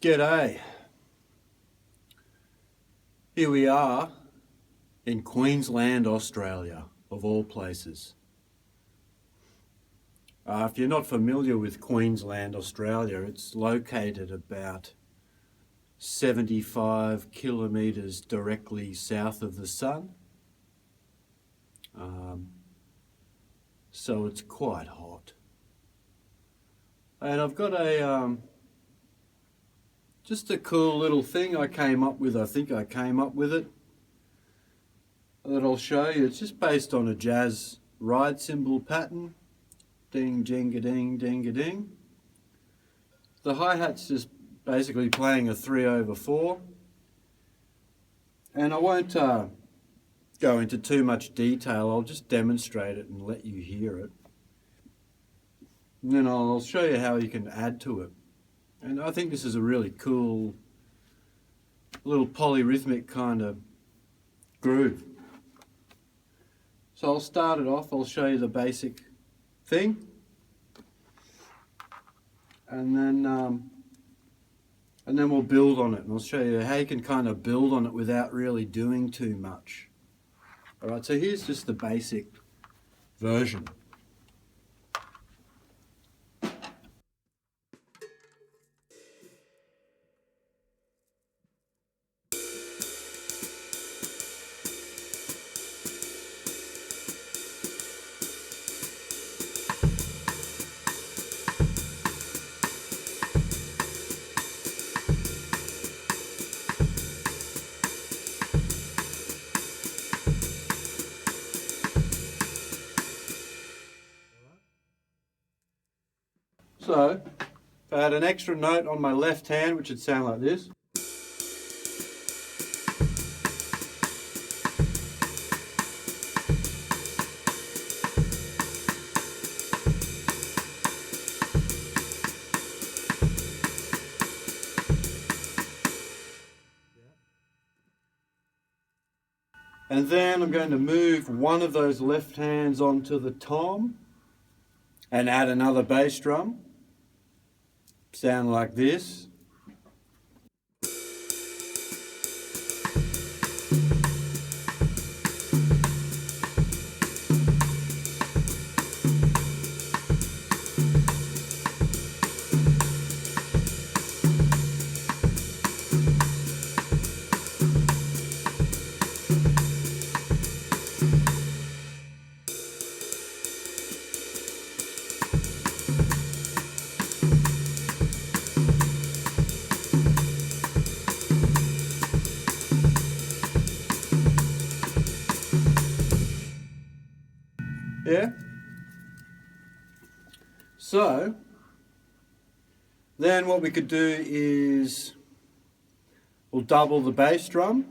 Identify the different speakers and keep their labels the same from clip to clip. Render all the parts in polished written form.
Speaker 1: G'day. Here we are in Queensland, Australia, of all places. If you're not familiar with Queensland, Australia, it's located about 75 kilometres directly south of the sun. So it's quite hot. And I've got just a cool little thing I came up with. I think I came up with it, that I'll show you. It's just based on a jazz ride cymbal pattern. Ding, jing-a-ding, ding-a-ding. The hi-hat's just basically playing a 3/4. And I won't go into too much detail. I'll just demonstrate it and let you hear it. And then I'll show you how you can add to it. And I think this is a really cool little polyrhythmic kind of groove. So I'll start it off. I'll show you the basic thing, and then we'll build on it, and I'll show you how you can kind of build on it without really doing too much. Alright, so here's just the basic version. So, if I had an extra note on my left hand, which would sound like this. And then I'm going to move one of those left hands onto the tom and add another bass drum. Sound like this. Yeah? So, then what we could do is we'll double the bass drum.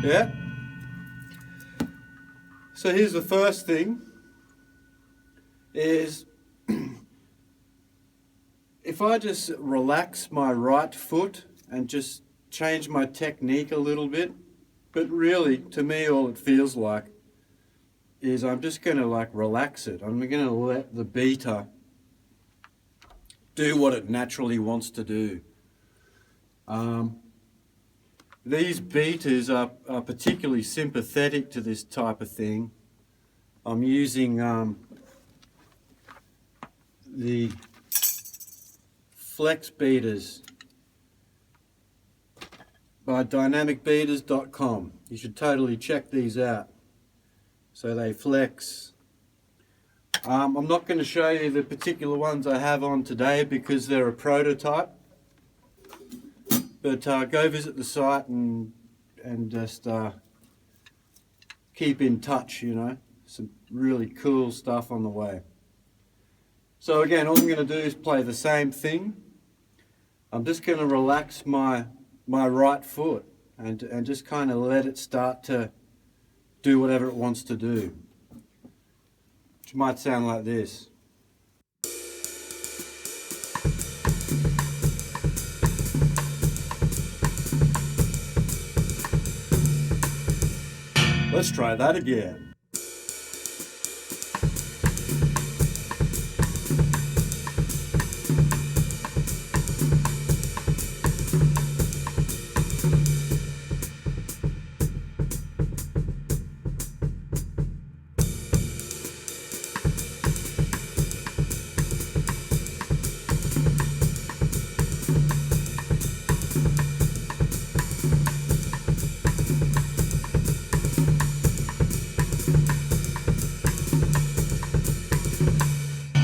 Speaker 1: Yeah? So here's the first thing, is if I just relax my right foot and just change my technique a little bit, but really to me all it feels like is I'm just going to like relax it. I'm going to let the beater do what it naturally wants to do. These beaters are particularly sympathetic to this type of thing. I'm using the flex beaters by dynamicbeaters.com. You should totally check these out. So they flex. I'm not going to show you the particular ones I have on today because they're a prototype. But go visit the site and just keep in touch, you know. Some really cool stuff on the way. So again, all I'm going to do is play the same thing. I'm just going to relax my right foot and just kind of let it start to do whatever it wants to do. Which might sound like this. Let's try that again.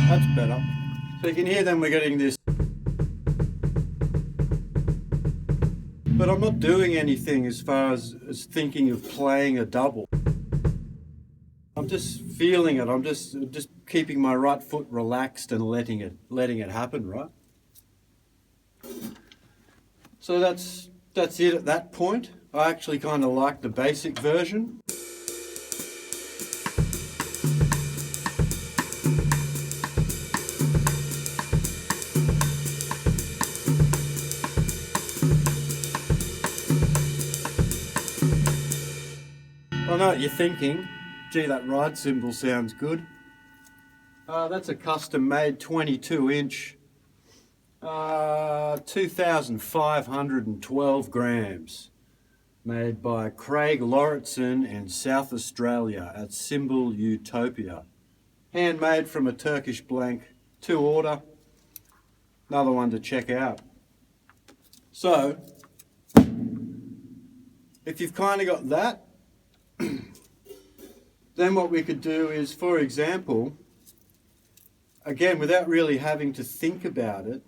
Speaker 1: That's better. So you can hear then we're getting this. But I'm not doing anything as far as thinking of playing a double. I'm just feeling it. I'm just keeping my right foot relaxed and letting it happen, right? So that's it at that point. I actually kind of like the basic version. I know what you're thinking. Gee, that ride cymbal sounds good. That's a custom made 22-inch, 2,512 grams, made by Craig Lauritsen in South Australia at Cymbal Utopia. Handmade from a Turkish blank, to order. Another one to check out. So, if you've kind of got that, then what we could do is, for example, again, without really having to think about it,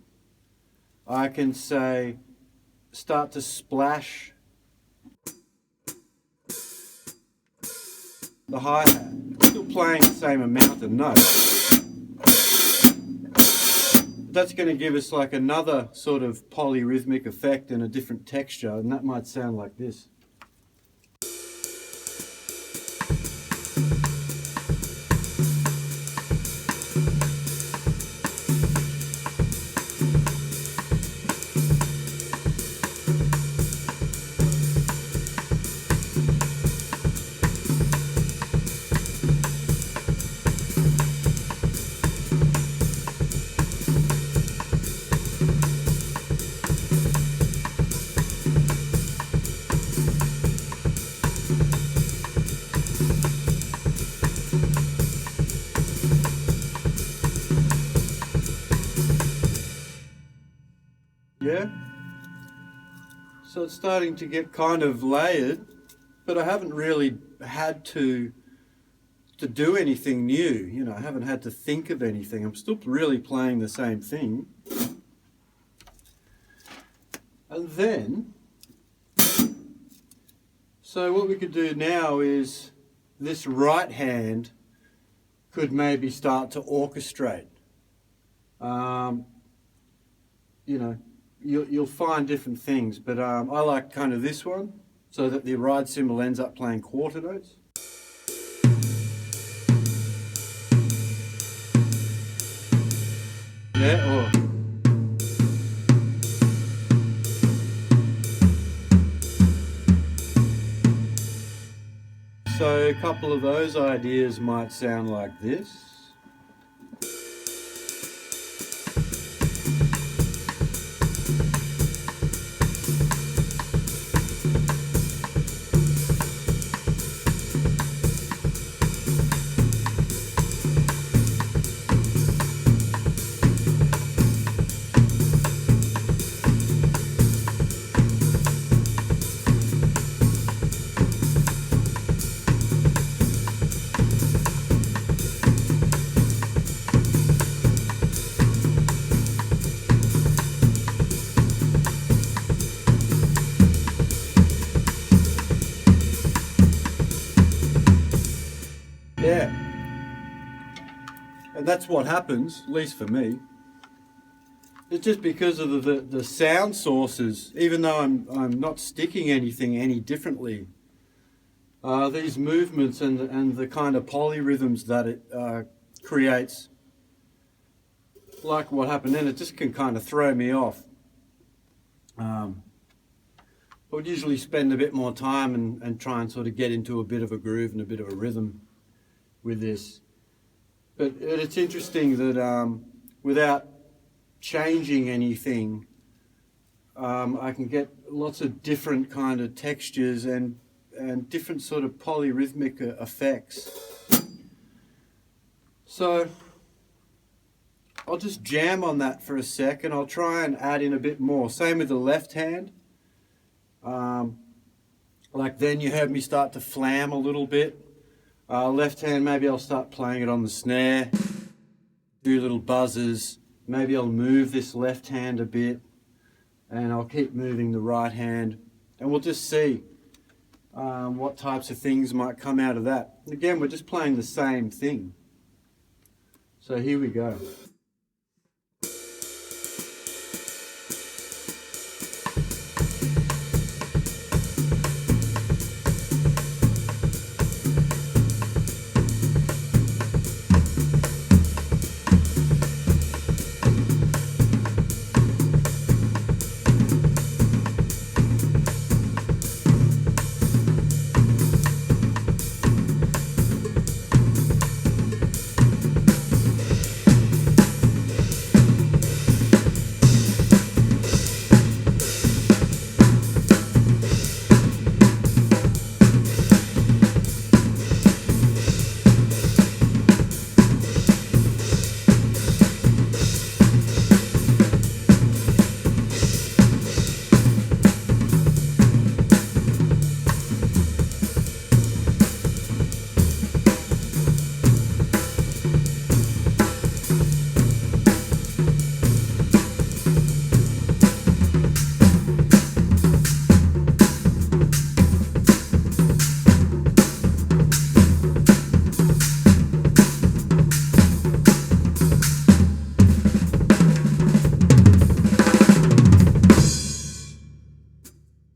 Speaker 1: I can say, start to splash the hi-hat. Still playing the same amount of notes. That's going to give us like another sort of polyrhythmic effect and a different texture, and that might sound like this. Yeah? So it's starting to get kind of layered, but I haven't really had to do anything new. You know, I haven't had to think of anything. I'm still really playing the same thing. And then, so what we could do now is this right hand could maybe start to orchestrate. You know, you'll find different things, but I like kind of this one, so that the ride cymbal ends up playing quarter notes. Yeah, or so a couple of those ideas might sound like this. Yeah. And that's what happens, at least for me. It's just because of the sound sources, even though I'm not sticking anything any differently. These movements and the kind of polyrhythms that it creates, like what happened then, it just can kind of throw me off. I would usually spend a bit more time and try and sort of get into a bit of a groove and a bit of a rhythm with this. But it's interesting that without changing anything, I can get lots of different kind of textures and different sort of polyrhythmic effects. So I'll just jam on that for a sec, and I'll try and add in a bit more. Same with the left hand. Like then you heard me start to flam a little bit. Left hand, maybe I'll start playing it on the snare, do little buzzes. Maybe I'll move this left hand a bit, and I'll keep moving the right hand, and we'll just see what types of things might come out of that. Again, we're just playing the same thing. So here we go.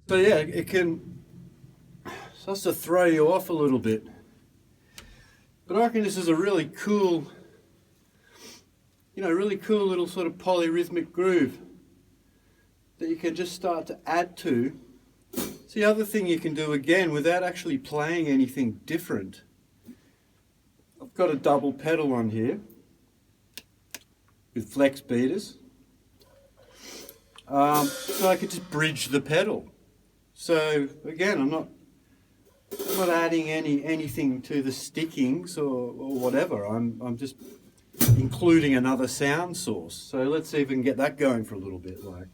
Speaker 1: So yeah, it can starts to throw you off a little bit. But I reckon this is a really cool, really cool little sort of polyrhythmic groove that you can just start to add to. It's the other thing you can do again without actually playing anything different. I've got a double pedal on here with flex beaters. So I could just bridge the pedal. So again, I'm not adding anything to the stickings or whatever. I'm just including another sound source. So let's see if we can get that going for a little bit. Like.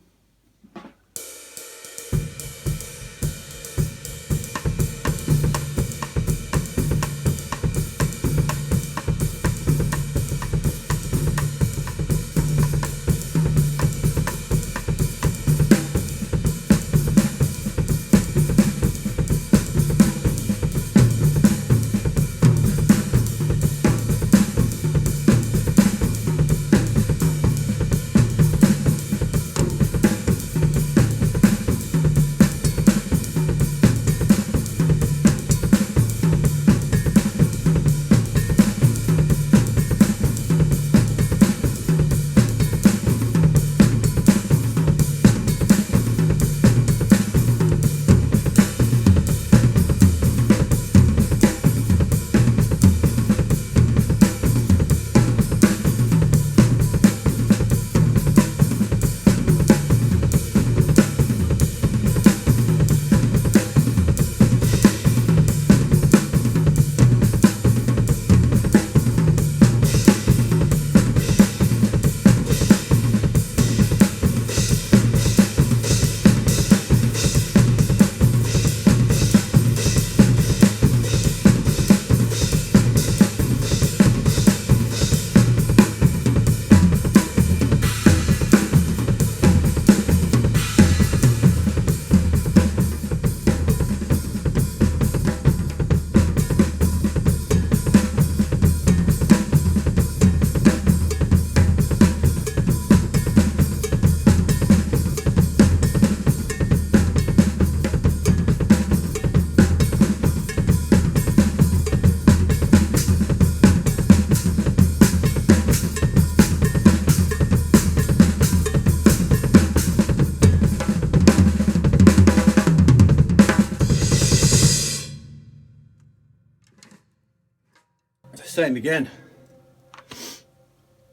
Speaker 1: same again.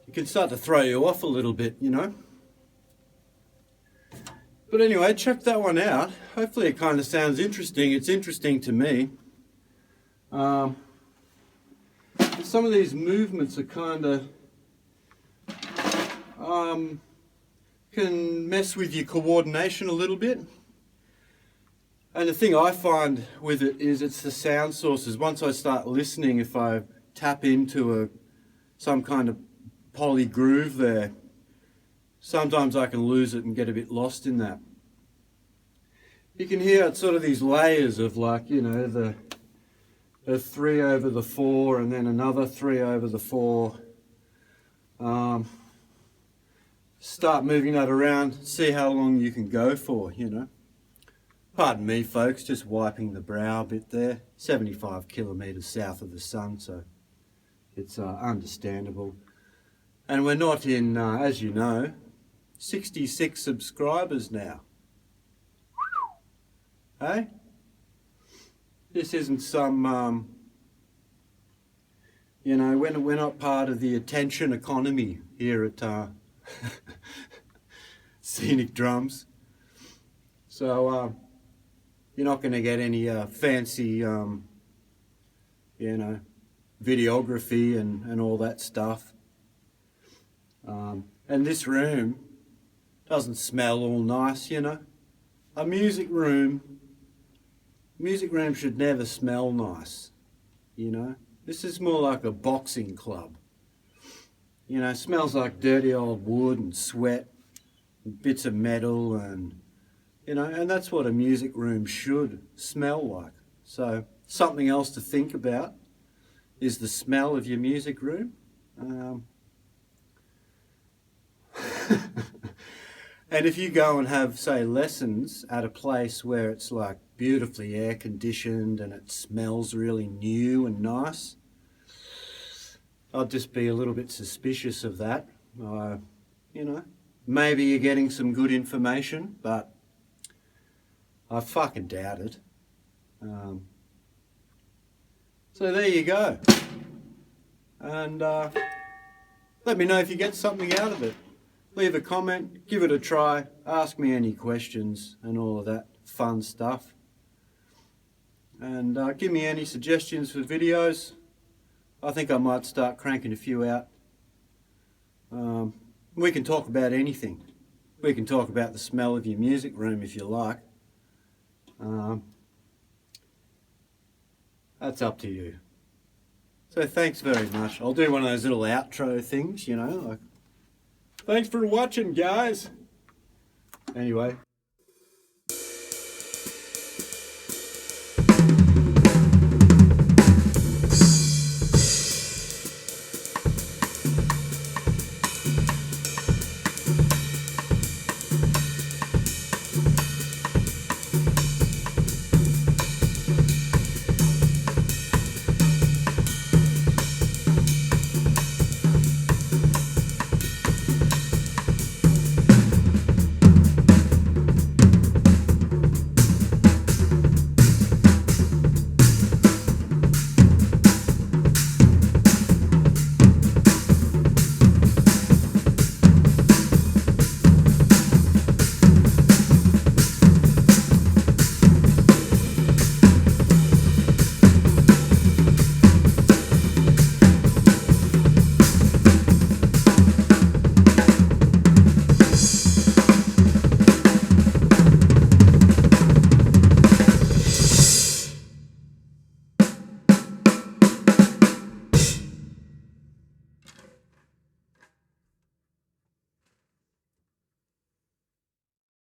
Speaker 1: It can start to throw you off a little bit, you know. But anyway, check that one out. Hopefully it kind of sounds interesting. It's interesting to me. Some of these movements are kind of can mess with your coordination a little bit. And the thing I find with it is it's the sound sources. Once I start listening, if I tap into some kind of poly groove there, sometimes I can lose it and get a bit lost in that. You can hear it's sort of these layers of, like, you know, the 3 over the 4 and then another 3 over the 4. Start moving that around, see how long you can go for, you know. Pardon me, folks, just wiping the brow a bit there. 75 kilometres south of the sun, so it's understandable. And we're not in, as you know, 66 subscribers now. Hey? This isn't some, you know, we're not part of the attention economy here at Scenic Drums. So you're not going to get any fancy, you know, videography and all that stuff. And this room doesn't smell all nice, you know. A music room should never smell nice, you know. This is more like a boxing club. You know, it smells like dirty old wood and sweat and bits of metal, and, you know, and that's what a music room should smell like. So something else to think about is the smell of your music room. And if you go and have, say, lessons at a place where it's like beautifully air conditioned and it smells really new and nice, I'd just be a little bit suspicious of that. You know, maybe you're getting some good information, but I fucking doubt it. So there you go. And let me know if you get something out of it. Leave a comment, give it a try, ask me any questions and all of that fun stuff. And give me any suggestions for videos. I think I might start cranking a few out. We can talk about anything. We can talk about the smell of your music room if you like. That's up to you. So thanks very much. I'll do one of those little outro things, you know, like, thanks for watching, guys. Anyway.